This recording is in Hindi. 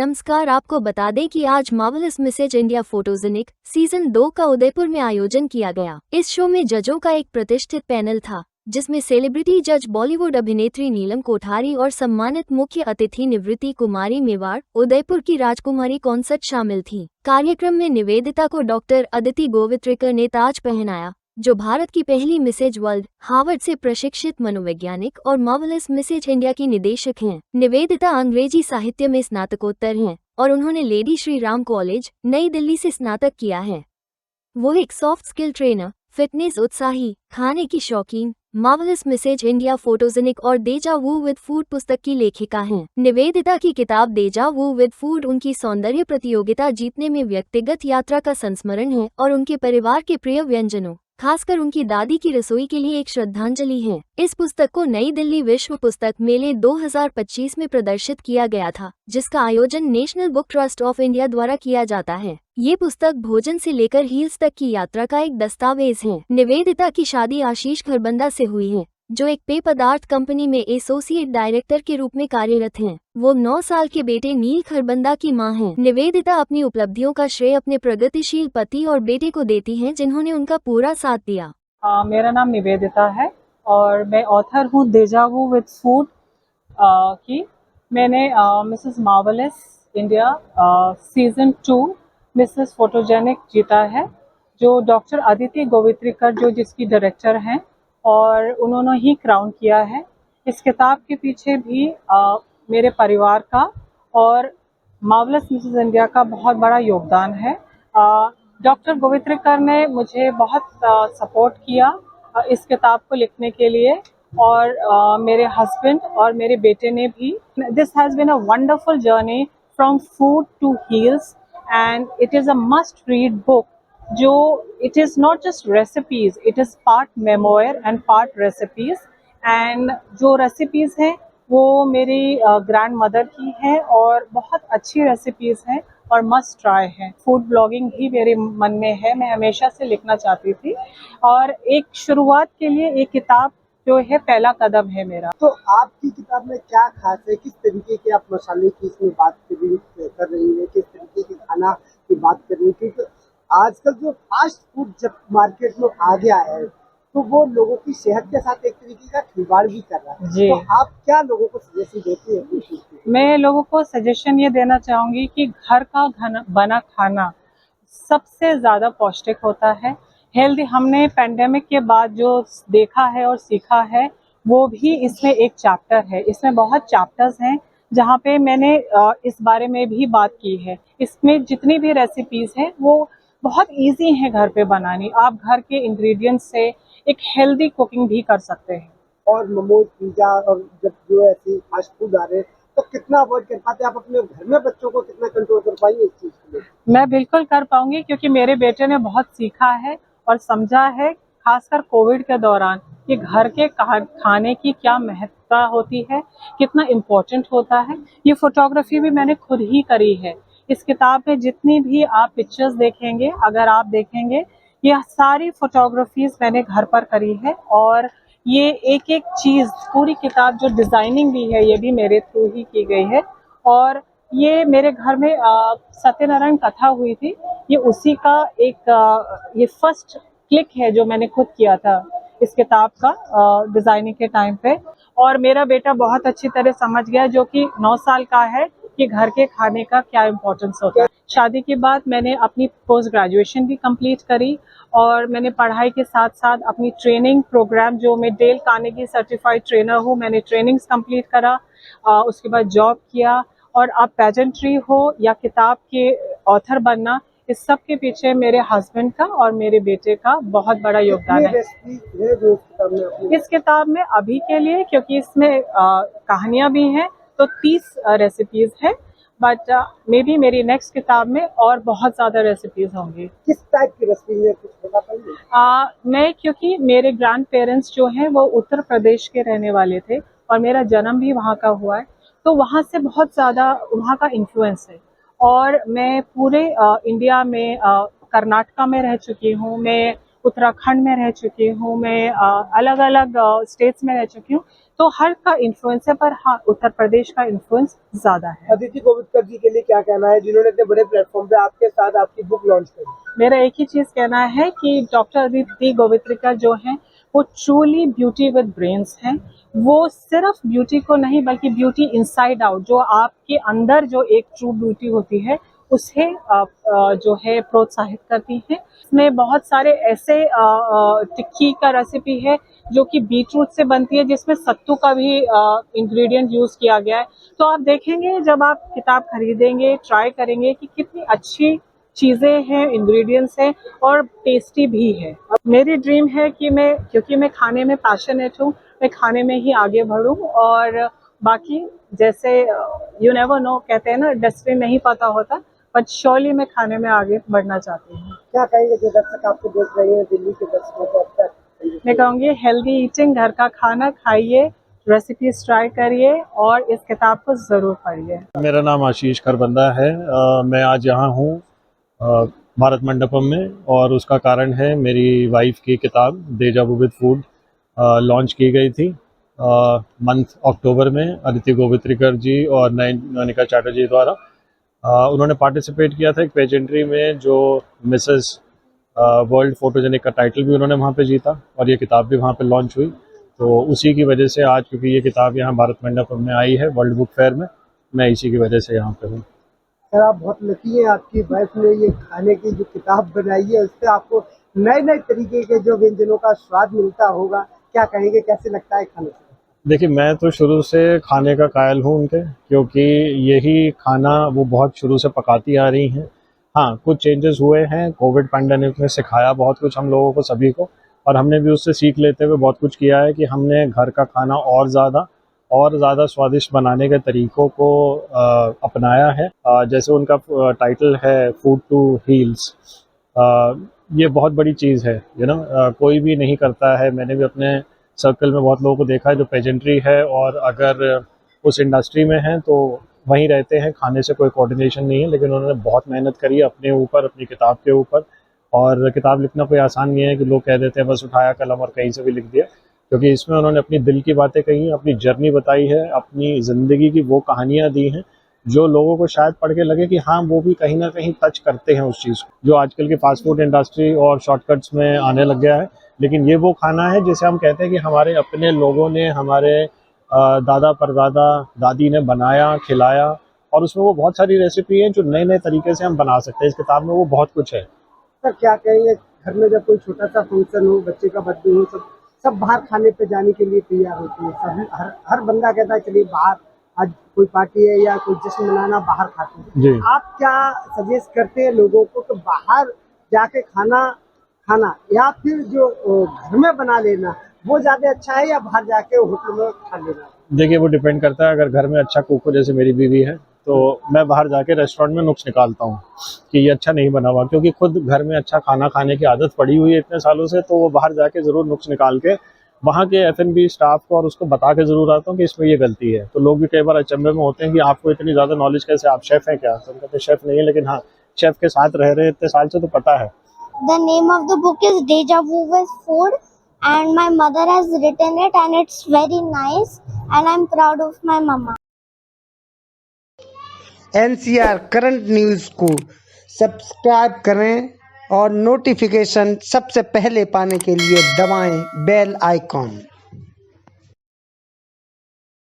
नमस्कार। आपको बता दें कि आज marvellous Mrs India photogenic season 2 का उदयपुर में आयोजन किया गया। इस शो में जजों का एक प्रतिष्ठित पैनल था, जिसमें सेलिब्रिटी जज बॉलीवुड अभिनेत्री नीलम कोठारी और सम्मानित मुख्य अतिथि निवृत्ति कुमारी मेवाड़, उदयपुर की राजकुमारी कॉन्सर्ट शामिल थी। कार्यक्रम में निवेदिता को डॉक्टर अदिति गोवित्रिकर ने ताज पहनाया, जो भारत की पहली मिसेज वर्ल्ड, हार्वर्ड से प्रशिक्षित मनोवैज्ञानिक और मार्वलस मिसेज इंडिया की निदेशक हैं। निवेदिता अंग्रेजी साहित्य में स्नातकोत्तर हैं और उन्होंने लेडी श्री राम कॉलेज, नई दिल्ली से स्नातक किया है। वो एक सॉफ्ट स्किल ट्रेनर, फिटनेस उत्साही, खाने की शौकीन, मार्वलस मिसेज इंडिया फोटोजेनिक और डेजा वू विद फूड पुस्तक की लेखिका हैं। निवेदिता की किताब डेजा वू विद फूड उनकी सौंदर्य प्रतियोगिता जीतने में व्यक्तिगत यात्रा का संस्मरण है और उनके परिवार के प्रिय व्यंजनों, खासकर उनकी दादी की रसोई के लिए एक श्रद्धांजलि है। इस पुस्तक को नई दिल्ली विश्व पुस्तक मेले 2025 में प्रदर्शित किया गया था, जिसका आयोजन national book trust of India द्वारा किया जाता है। ये पुस्तक भोजन से लेकर हील्स तक की यात्रा का एक दस्तावेज है। निवेदिता की शादी आशीष खरबंदा से हुई है, जो एक पेय पदार्थ कंपनी में एसोसिएट डायरेक्टर के रूप में कार्यरत हैं। वो 9 साल के बेटे नील खरबंदा की मां हैं। निवेदिता अपनी उपलब्धियों का श्रेय अपने प्रगतिशील पति और बेटे को देती हैं, जिन्होंने उनका पूरा साथ दिया। मेरा नाम निवेदिता है और मैं ऑथर हूँ डेजा वू विद फूड की। मैंने Mrs marvellous India season 2 Mrs photogenic जीता है, जो डॉक्टर अदिति गोवित्रिकर जो जिसकी डायरेक्टर हैं, और उन्होंने ही क्राउन किया है। इस किताब के पीछे भी मेरे परिवार का और मार्वलस मिसेस इंडिया का बहुत बड़ा योगदान है। डॉक्टर गोवित्रिकर ने मुझे बहुत सपोर्ट किया इस किताब को लिखने के लिए, और मेरे हस्बैंड और मेरे बेटे ने भी। This has been a wonderful journey from food to heals and it is a must read book. जो it is not just recipes, it is part memoir and part recipes. And जो रेसिपीज़ हैं वो मेरी ग्रैंड मदर की है और बहुत अच्छी रेसिपीज़ हैं और मस्ट ट्राई है। फूड ब्लॉगिंग भी मेरे मन में है, मैं हमेशा से लिखना चाहती थी, और एक शुरुआत के लिए एक किताब जो है पहला कदम है मेरा। तो आपकी किताब में क्या खास है? किस तरीके के आप मसाले की इसमें बात कर रही है, किस तरीके के खाना की बात कर रही है? क्योंकि आजकल जो फास्ट फूड जब मार्केट में आ गया है, तो वो लोगों की सेहत के साथ एक तरीके का खिलवाड़ भी कर रहा है जी। तो आप क्या लोगों को सजेशन देती है? मैं लोगों को सजेशन ये देना चाहूँगी कि घर का बना खाना सबसे ज़्यादा पौष्टिक होता है, हेल्दी। हमने पेंडेमिक के बाद जो देखा है और सीखा है, वो भी इसमें एक चैप्टर है। इसमें बहुत चैप्टर्स हैं जहाँ पे मैंने इस बारे में भी बात की है। इसमें जितनी भी रेसिपीज़ हैं वो बहुत इजी हैं घर पे बनानी। आप घर के इंग्रेडिएंट्स से एक हेल्दी कुकिंग भी कर सकते हैं। और मोमोज, पिज्जा और जब जो ऐसे फास्ट फूड आ रहे हैं, तो कितना अवॉइड कर पाते हैं आप अपने घर में? बच्चों को कितना कंट्रोल कर पाएंगे इस चीज़ के लिए? मैं बिल्कुल कर पाऊंगी, क्योंकि मेरे बेटे ने बहुत सीखा है और समझा है, खासकर कोविड के दौरान, कि घर के खाने की क्या महत्ता होती है, कितना इम्पोर्टेंट होता है। ये फोटोग्राफी भी मैंने खुद ही करी है। इस किताब में जितनी भी आप पिक्चर्स देखेंगे, अगर आप देखेंगे, ये सारी फोटोग्राफीज मैंने घर पर करी है। और ये एक एक चीज़, पूरी किताब जो डिज़ाइनिंग भी है, ये भी मेरे थ्रू ही की गई है। और ये मेरे घर में सत्यनारायण कथा हुई थी, ये उसी का एक ये फर्स्ट क्लिक है जो मैंने खुद किया था इस किताब का डिज़ाइनिंग के टाइम पे। और मेरा बेटा बहुत अच्छी तरह समझ गया, जो कि 9 साल का है, कि घर के खाने का क्या इम्पोर्टेंस होता है। शादी के बाद मैंने अपनी पोस्ट ग्रेजुएशन भी कंप्लीट करी, और मैंने पढ़ाई के साथ साथ अपनी ट्रेनिंग प्रोग्राम, जो मैं डेल कार्नेगी सर्टिफाइड ट्रेनर हूँ, मैंने ट्रेनिंग्स कंप्लीट करा। उसके बाद जॉब किया, और अब पेजेंट्री हो या किताब के ऑथर बनना, इस सब के पीछे मेरे हस्बैंड का और मेरे बेटे का बहुत बड़ा योगदान है। इस किताब में अभी के लिए, क्योंकि इसमें कहानियाँ भी हैं, तो 30 रेसिपीज़ हैं, बट मे बी मेरी नेक्स्ट किताब में और बहुत ज़्यादा रेसिपीज़ होंगी। किस टाइप की रेसिपी है, कुछ बता पाएंगे? मैं, क्योंकि मेरे ग्रैंड पेरेंट्स जो हैं वो उत्तर प्रदेश के रहने वाले थे और मेरा जन्म भी वहाँ का हुआ है, तो वहाँ से बहुत ज़्यादा वहाँ का इन्फ्लुएंस है। और मैं पूरे इंडिया में कर्नाटका में रह चुकी हूँ, मैं उत्तराखंड में रह चुकी हूँ, मैं अलग अलग स्टेट्स में रह चुकी हूँ, तो हर का इन्फ्लुएंस है, पर हाँ उत्तर प्रदेश का इन्फ्लुएंस ज़्यादा है। अदिति गोवित्कर जी के लिए क्या कहना है, जिन्होंने इतने बड़े प्लेटफॉर्म पे आपके साथ आपकी बुक लॉन्च करी? मेरा एक ही चीज़ कहना है कि डॉक्टर अदिति गोवित्रिकर जो हैं वो ट्रूली ब्यूटी विद ब्रेन्स हैं। वो सिर्फ ब्यूटी को नहीं बल्कि ब्यूटी इनसाइड आउट, जो आपके अंदर जो एक ट्रू ब्यूटी होती है उसे जो है प्रोत्साहित करती हैं। इसमें बहुत सारे ऐसे टिक्की का रेसिपी है जो कि बीटरूट से बनती है, जिसमें सत्तू का भी इंग्रेडिएंट यूज़ किया गया है। तो आप देखेंगे जब आप किताब खरीदेंगे, ट्राई करेंगे कि कितनी अच्छी चीज़ें हैं, इंग्रेडिएंट्स हैं और टेस्टी भी है। मेरी ड्रीम है कि क्योंकि मैं खाने में पैशनेट हूँ, मैं खाने में ही आगे बढ़ूँ, और बाकी जैसे यू नेवर नो, कहते हैं ना डेस्टिनी नहीं पता होता, बट श्योरली मैं खाने में आगे बढ़ना चाहती हूँ। क्या कहेंगे जो दर्शक आपको देख रहे हैं, दिल्ली के दर्शकों को? अब तक मैं कहूँगी हेल्दी ईटिंग, घर का खाना खाइए, रेसिपीज ट्राई करिए और इस किताब को ज़रूर पढ़िए। मेरा नाम आशीष खरबंदा है। मैं आज यहाँ हूँ भारत मंडपम में, और उसका कारण है मेरी वाइफ की किताब डेजा वू विद फूड लॉन्च की गई थी मंथ अक्टूबर में अदिति गोवित्रिकर जी और नयनिका चैटर्जी द्वारा। उन्होंने पार्टिसिपेट किया था एक पेजेंट्री में जो मिसेस वर्ल्ड फोटोजेनिक का टाइटल भी उन्होंने वहाँ पे जीता, और ये किताब भी वहाँ पे लॉन्च हुई। तो उसी की वजह से आज, क्योंकि ये किताब यहाँ भारत मंडपम में आई है वर्ल्ड बुक फेयर में, मैं इसी की वजह से यहाँ पे हूँ। सर आप बहुत लकी हैं, आपकी वाइफ ने ये खाने की जो किताब बनाई है उससे आपको नए नए तरीके के जो व्यंजनों का स्वाद मिलता होगा। क्या कहेंगे, कैसे लगता है खाने से? देखिए, मैं तो शुरू से खाने का कायल हूँ उनके, क्योंकि यही खाना वो बहुत शुरू से पकाती आ रही हैं। हाँ, कुछ चेंजेस हुए हैं, कोविड पैंडेमिक ने सिखाया बहुत कुछ हम लोगों को, सभी को, और हमने भी उससे सीख लेते हुए बहुत कुछ किया है कि हमने घर का खाना और ज़्यादा स्वादिष्ट बनाने के तरीक़ों को अपनाया है। जैसे उनका टाइटल है फूड टू हील्स, ये बहुत बड़ी चीज़ है, कोई भी नहीं करता है। मैंने भी अपने सर्कल में बहुत लोगों को देखा है जो पेजेंट्री है और अगर उस इंडस्ट्री में हैं तो वहीं रहते हैं, खाने से कोई कोऑर्डिनेशन नहीं है, लेकिन उन्होंने बहुत मेहनत करी है अपने ऊपर, अपनी किताब के ऊपर। और किताब लिखना कोई आसान नहीं है कि लोग कह देते हैं बस उठाया कलम और कहीं से भी लिख दिया, क्योंकि इसमें उन्होंने अपनी दिल की बातें कही, अपनी जर्नी बताई है, अपनी ज़िंदगी की वो कहानियाँ दी हैं जो लोगों को शायद पढ़ के लगे कि हाँ वो भी कहीं ना कहीं टच करते हैं उस चीज़ को, जो आजकल के फास्ट फूड इंडस्ट्री और शॉर्टकट्स में आने लग गया है। लेकिन ये वो खाना है जिसे हम कहते हैं कि हमारे अपने लोगों ने, हमारे दादा परदादा दादी ने बनाया, खिलाया, और उसमें वो बहुत सारी रेसिपी हैं जो नए नए तरीके से हम बना सकते हैं। इस किताब में वो बहुत कुछ है। सर क्या कहेंगे, घर में जब कोई छोटा सा फंक्शन हो, बच्चे का बर्थडे हो, सब बाहर खाने पे जाने के लिए तैयार होते हैं। सब हर बंदा कहता है चलिए बाहर, आज कोई पार्टी है या कोई जश्न मनाना, बाहर खाते हैं। जी। आप क्या सजेस्ट करते हैं लोगों को कि बाहर जाके खाना या फिर जो घर में बना लेना वो ज्यादा अच्छा है, या बाहर जाके होटल में खा लेना? देखिए, वो डिपेंड करता है। अगर घर में अच्छा कुक हो, जैसे मेरी बीवी है, तो मैं बाहर जाके रेस्टोरेंट में नुक्स निकालता हूँ कि ये अच्छा नहीं बना हुआ, क्योंकि खुद घर में अच्छा खाना खाने की आदत पड़ी हुई है इतने सालों से, तो वो बाहर जाके ज़रूर नुक्स निकाल के वहाँ के F&B स्टाफ को और उसको बता के ज़रूर आता हूँ कि इसमें ये गलती है। तो लोग भी कई बार अचंभे में होते हैं कि आपको इतनी ज़्यादा नॉलेज कैसे, आप शेफ़ हैं क्या? तो हम कहते हैं शेफ़ नहीं है, लेकिन हाँ, शेफ़ के साथ रह रहे इतने साल से तो पता है। The name of the book is Deja Vu with Food, and my mother has written it, and it's very nice, and I'm proud of my mama. NCR current news को सब्सक्राइब करें और नोटिफिकेशन सबसे पहले पाने के लिए दबाएं बेल आइकॉन।